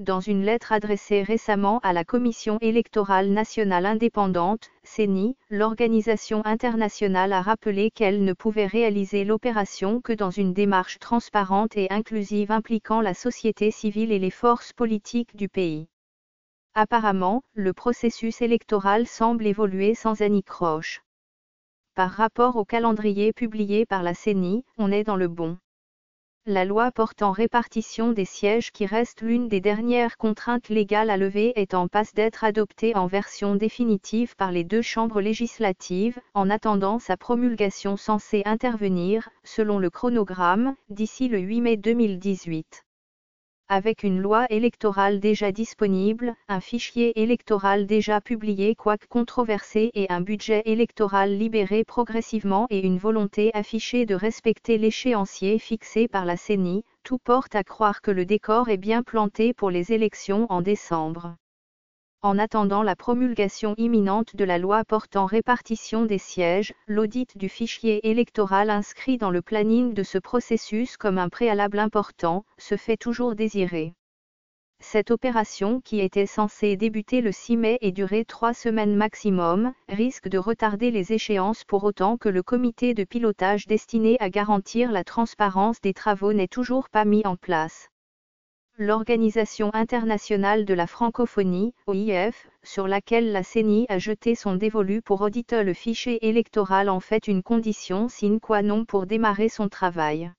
Dans une lettre adressée récemment à la Commission électorale nationale indépendante, CENI, l'organisation internationale a rappelé qu'elle ne pouvait réaliser l'opération que dans une démarche transparente et inclusive impliquant la société civile et les forces politiques du pays. Apparemment, le processus électoral semble évoluer sans anicroche. Par rapport au calendrier publié par la CENI, on est dans le bon. La loi portant répartition des sièges, qui reste l'une des dernières contraintes légales à lever, est en passe d'être adoptée en version définitive par les deux chambres législatives, en attendant sa promulgation censée intervenir, selon le chronogramme, d'ici le 8 mai 2018. Avec une loi électorale déjà disponible, un fichier électoral déjà publié quoique controversé et un budget électoral libéré progressivement et une volonté affichée de respecter l'échéancier fixé par la CENI, tout porte à croire que le décor est bien planté pour les élections en décembre. En attendant la promulgation imminente de la loi portant répartition des sièges, l'audit du fichier électoral inscrit dans le planning de ce processus comme un préalable important, se fait toujours désirer. Cette opération, qui était censée débuter le 6 mai et durer 3 semaines maximum, risque de retarder les échéances pour autant que le comité de pilotage destiné à garantir la transparence des travaux n'est toujours pas mis en place. L'Organisation internationale de la francophonie, OIF, sur laquelle la CENI a jeté son dévolu pour auditer le fichier électoral, en fait une condition sine qua non pour démarrer son travail.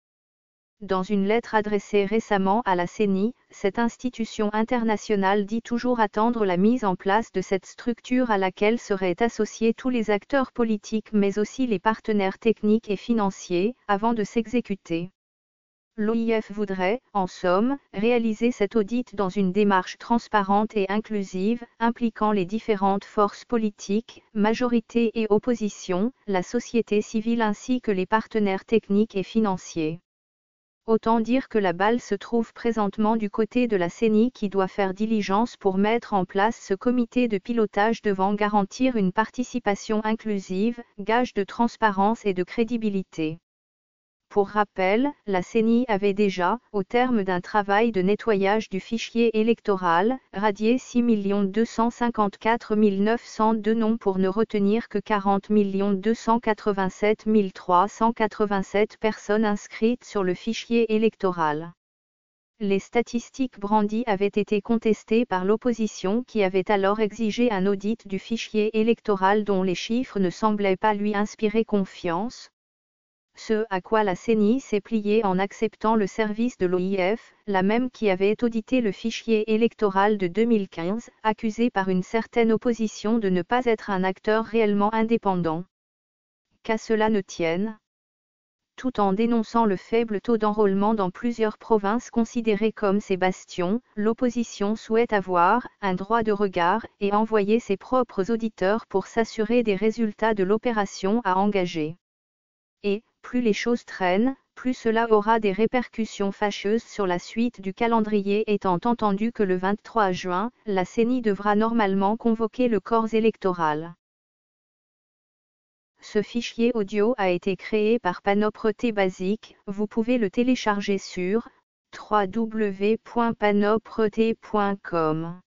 Dans une lettre adressée récemment à la CENI, cette institution internationale dit toujours attendre la mise en place de cette structure à laquelle seraient associés tous les acteurs politiques mais aussi les partenaires techniques et financiers, avant de s'exécuter. L'OIF voudrait, en somme, réaliser cet audit dans une démarche transparente et inclusive, impliquant les différentes forces politiques, majorité et opposition, la société civile ainsi que les partenaires techniques et financiers. Autant dire que la balle se trouve présentement du côté de la CENI, qui doit faire diligence pour mettre en place ce comité de pilotage devant garantir une participation inclusive, gage de transparence et de crédibilité. Pour rappel, la CENI avait déjà, au terme d'un travail de nettoyage du fichier électoral, radié 6 254 902 noms pour ne retenir que 40 287 387 personnes inscrites sur le fichier électoral. Les statistiques brandies avaient été contestées par l'opposition, qui avait alors exigé un audit du fichier électoral dont les chiffres ne semblaient pas lui inspirer confiance. Ce à quoi la CENI s'est pliée en acceptant le service de l'OIF, la même qui avait audité le fichier électoral de 2015, accusé par une certaine opposition de ne pas être un acteur réellement indépendant. Qu'à cela ne tienne. Tout en dénonçant le faible taux d'enrôlement dans plusieurs provinces considérées comme ses bastions, l'opposition souhaite avoir un droit de regard et envoyer ses propres auditeurs pour s'assurer des résultats de l'opération à engager. Et, plus les choses traînent, plus cela aura des répercussions fâcheuses sur la suite du calendrier, étant entendu que le 23 juin, la CENI devra normalement convoquer le corps électoral. Ce fichier audio a été créé par Panopre-T Basic, vous pouvez le télécharger sur www.panopre-t.com.